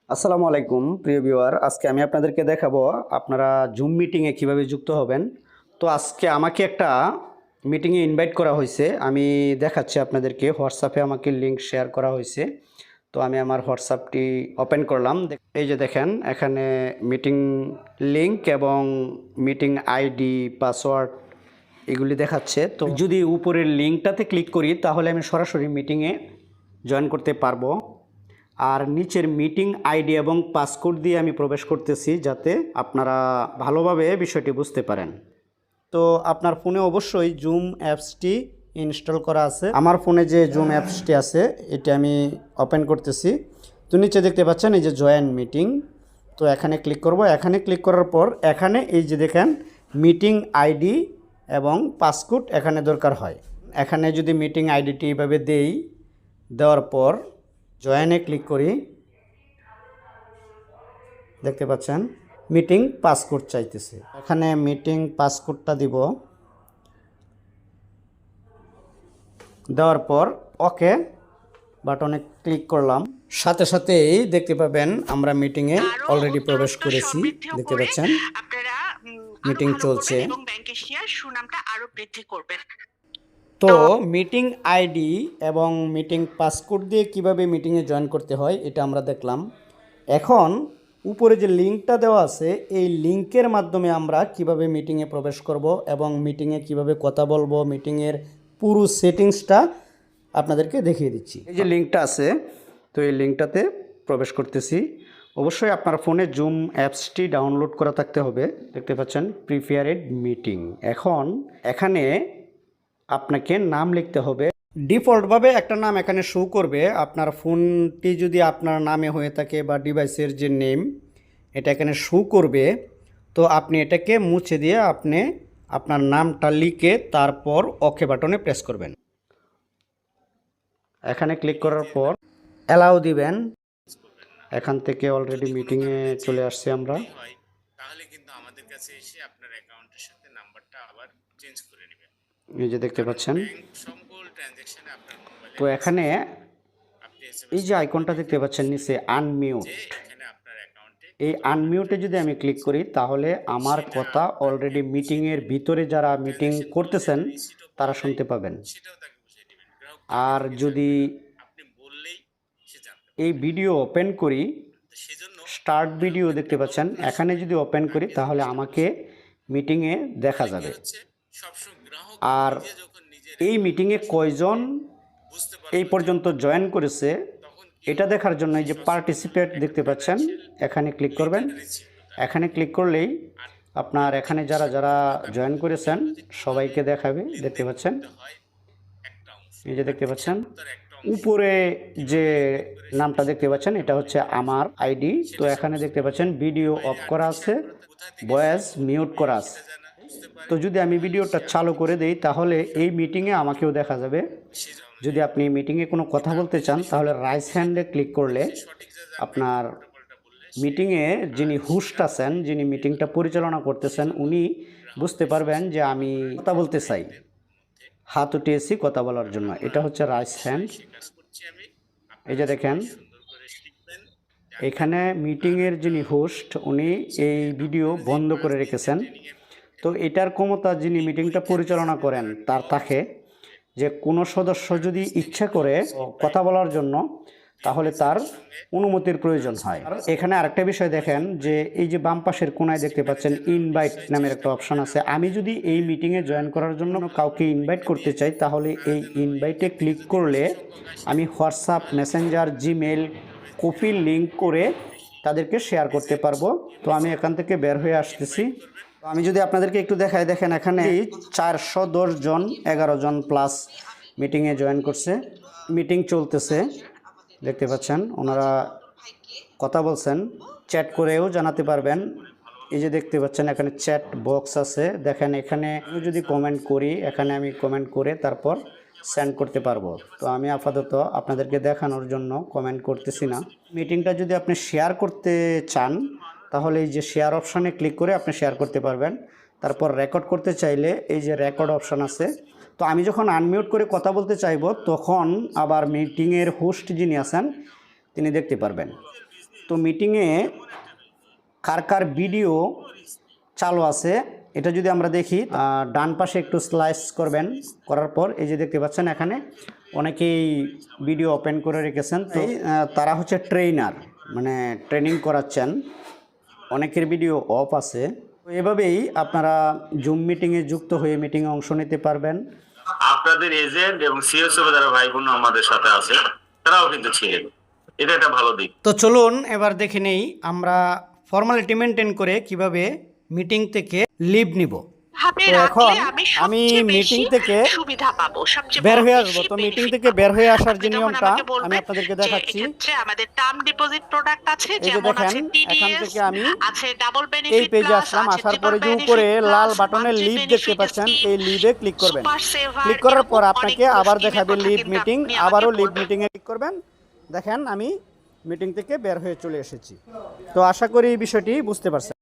আসসালামু আলাইকুম প্রিয় ভিউয়ার, আজকে আমি আপনাদেরকে দেখাবো আপনারা জুম মিটিংয়ে কিভাবে যুক্ত হবেন। তো আজকে আমাকে একটা মিটিংয়ে ইনভাইট করা হয়েছে। আমি দেখাচ্ছি আপনাদেরকে। হোয়াটসঅ্যাপে আমাকে লিংক শেয়ার করা হয়েছে। তো আমি আমার হোয়াটসঅ্যাপটি ওপেন করলাম। এই যে দেখেন, এখানে মিটিং লিংক এবং মিটিং আইডি, পাসওয়ার্ড এগুলি দেখাচ্ছে। তো যদি উপরের লিঙ্কটাতে ক্লিক করি তাহলে আমি সরাসরি মিটিংয়ে জয়েন করতে পারবো। আর নিচের মিটিং আইডি এবং পাসকোড দিয়ে আমি প্রবেশ করতেছি, যাতে আপনারা ভালোভাবে বিষয়টি বুঝতে পারেন। তো আপনার ফোনে অবশ্যই জুম অ্যাপসটি ইনস্টল করা আছে। আমার ফোনে যে জুম অ্যাপসটি আছে এটি আমি ওপেন করতেছি। তো নিচে দেখতে পাচ্ছেন এই যে জয়েন মিটিং। তো এখানে ক্লিক করব। এখানে ক্লিক করার পর এখানে এই যে দেখেন মিটিং আইডি এবং পাসকোড এখানে দরকার হয়। এখানে যদি মিটিং আইডিটি এইভাবে দেওয়ার পর জয়েনে ক্লিক করি, দেখতে পাচ্ছেন মিটিং পাসকোড চাইতেছে। এখানে মিটিং পাসকোডটা দিব। দেওয়ার পর ওকে বাটনে ক্লিক করলাম। সাথে সাথেই দেখতে পাবেন আমরা মিটিংয়ে অলরেডি প্রবেশ করেছি। দেখতে পাচ্ছেন মিটিং চলছে। তো মিটিং আইডি এবং মিটিং পাসকোড দিয়ে কিভাবে মিটিংয়ে জয়েন করতে হয় এটা আমরা দেখলাম। এখন উপরে যে লিঙ্কটা দেওয়া আছে এই লিঙ্কের মাধ্যমে আমরা কিভাবে মিটিংয়ে প্রবেশ করব এবং মিটিংয়ে কিভাবে কথা বলবো, মিটিংয়ের পুরো সেটিংসটা আপনাদেরকে দেখিয়ে দিচ্ছি। এই যে লিঙ্কটা আছে, তো এই লিঙ্কটাতে প্রবেশ করতেছি। অবশ্যই আপনার ফোনে জুম অ্যাপসটি ডাউনলোড করা থাকতে হবে। দেখতে পাচ্ছেন প্রিপেয়ারেড মিটিং। এখন এখানে আপনাকে নাম লিখতে হবে। ডিফল্টভাবে একটা নাম এখানে শো করবে। আপনার ফোনটি যদি আপনার নামে হয়ে থাকে বা ডিভাইসের যে নেম এটা এখানে শো করবে, তো আপনি এটাকে মুছে দিয়ে আপনি আপনার নামটা লিখে তারপর ওকে বাটনে প্রেস করবেন। এখানে ক্লিক করার পর অ্যালাউ দিবেন। এখান থেকে অলরেডি মিটিংয়ে চলে আসছি আমরা। তাহলে কিন্তু আমাদের কাছে এসে আপনার অ্যাকাউন্টের সাথে নাম্বারটা আবার চেঞ্জ করে নেবেন। এই যে দেখতে পাচ্ছেন। তো এখানে এই যে আইকনটা দেখতে পাচ্ছেন নিচে আনমিউট, এই আনমিউটে যদি আমি ক্লিক করি তাহলে আমার কথা অলরেডি মিটিংয়ের ভিতরে যারা মিটিং করতেছেন তারা শুনতে পাবেন। আর যদি এই ভিডিও ওপেন করি, স্টার্ট ভিডিও দেখতে পাচ্ছেন, এখানে যদি ওপেন করি তাহলে আমাকে মিটিংয়ে দেখা যাবে। আর এই মিটিংয়ে কয়জন এই পর্যন্ত জয়েন করেছে এটা দেখার জন্য এই যে পার্টিসিপেট দেখতে পাচ্ছেন, এখানে ক্লিক করবেন। এখানে ক্লিক করলেই আপনার এখানে যারা যারা জয়েন করেছেন সবাইকে দেখাবে। দেখতে পাচ্ছেন, এই যে দেখতে পাচ্ছেন উপরে যে নামটা দেখতে পাচ্ছেন এটা হচ্ছে আমার আইডি। তো এখানে দেখতে পাচ্ছেন ভিডিও অফ করা আছে, ভয়েস মিউট করা আছে। তো যদি আমি ভিডিওটা চালু করে দেই তাহলে এই মিটিংয়ে আমাকেও দেখা যাবে। যদি আপনি মিটিংয়ে কোনো কথা বলতে চান তাহলে রাইট হ্যান্ডে ক্লিক করলে আপনার মিটিংয়ে যিনি হোস্ট আছেন, যিনি মিটিংটা পরিচালনা করতেছেন, উনি বুঝতে পারবেন যে আমি কথা বলতে চাই। হাত উঠিয়েছি কথা বলার জন্য, এটা হচ্ছে রাইট হ্যান্ড। এই যে দেখেন এখানে মিটিংয়ের যিনি হোস্ট উনি এই ভিডিও বন্ধ করে রেখেছেন। তো এটার ক্ষমতা যিনি মিটিংটা পরিচালনা করেন তার থাকে যে কোনো সদস্য যদি ইচ্ছা করে কথা বলার জন্য তাহলে তার অনুমতির প্রয়োজন হয়। এখানে আরেকটা বিষয় দেখেন যে এই যে বাম পাশের কোনায় দেখতে পাচ্ছেন ইনভাইট নামের একটা অপশন আছে। আমি যদি এই মিটিংয়ে জয়েন করার জন্য কাউকে ইনভাইট করতে চাই তাহলে এই ইনভাইটে ক্লিক করলে আমি WhatsApp, Messenger, Gmail copy link করে তাদেরকে শেয়ার করতে পারবো। তো আমি এখান থেকে বের হয়ে আসতেছি। আমি যদি আপনাদেরকে একটু দেখাই, দেখেন এখানে 410 জন, 11 জন প্লাস মিটিংয়ে জয়েন করছে। মিটিং চলতেছে, দেখতে পাচ্ছেন ওনারা কথা বলছেন। চ্যাট করেও জানাতে পারবেন। এই যে দেখতে পাচ্ছেন এখানে চ্যাট বক্স আছে। দেখেন এখানে আমি যদি কমেন্ট করি, এখানে আমি কমেন্ট করে তারপর সেন্ড করতে পারবো। তো আমি আপাতত আপনাদেরকে দেখানোর জন্য কমেন্ট করতেছি না। মিটিংটা যদি আপনি শেয়ার করতে চান তাহলে এই যে শেয়ার অপশানে ক্লিক করে আপনি শেয়ার করতে পারবেন। তারপর রেকর্ড করতে চাইলে এই যে রেকর্ড অপশান আছে। তো আমি যখন আনমিউট করে কথা বলতে চাইব তখন আবার মিটিংয়ের হোস্ট যিনি আছেন তিনি দেখতে পারবেন। তো মিটিংয়ে কার কার ভিডিও চালু আছে এটা যদি আমরা দেখি, ডান পাশে একটু স্লাইস করবেন, করার পর এই যে দেখতে পাচ্ছেন এখানে অনেকেই ভিডিও ওপেন করে রেখেছেন। তো তারা হচ্ছে ট্রেনার, মানে ট্রেনিং করাচ্ছেন, অনেকের ভিডিও অফ আছে। তো এভাবেই আপনারা জুম মিটিংয়ে যুক্ত হয়ে মিটিংয়ে অংশ নিতে পারবেন। আপনাদের এজেন্ট এবং সিএসও যারা ভাই বোন আমাদের সাথে আছে তারাও কিন্তু ছিলেন, এটা একটা ভালো দিক। তো চলুন এবার দেখে নেই আমরা ফর্মালিটি মেনটেন করে কিভাবে মিটিং থেকে লিভ নিব। তো এখন আমি মিটিং থেকে বের হয়ে আসবো। তো মিটিং থেকে বের হয়ে আসার যে নিয়মটা আমি আপনাদেরকে দেখাচ্ছি। আমাদের টার্ম ডিপোজিট প্রোডাক্ট আছে, এই যে যেমন দেখেন আছে এখান টিডিএস, থেকে আমি আছে ডাবল এই বেনিফিট পেজে প্লাস, আসলাম। আছে আসার ট্রিপল পরে যে বেনিফিট উপরে লাল প্লাস, বাটনে মাল্টি লিভ দেখতে বেনিফিট পাচ্ছেন, স্কিম, এই লিভে ক্লিক করবেন। সুপার সেভার, ক্লিক করার পর এরকম আপনাকে অনেকগুলো আবার স্কিমের দেখাবে কথা লিভ কিন্তু মিটিং, আপনি আবারও আমাকে লিভ বলবেন। মিটিংয়ে ক্লিক করবেন। দেখেন আমি মিটিং থেকে বের হয়ে চলে এসেছি। তো আশা করি এই বিষয়টি বুঝতে পারছেন।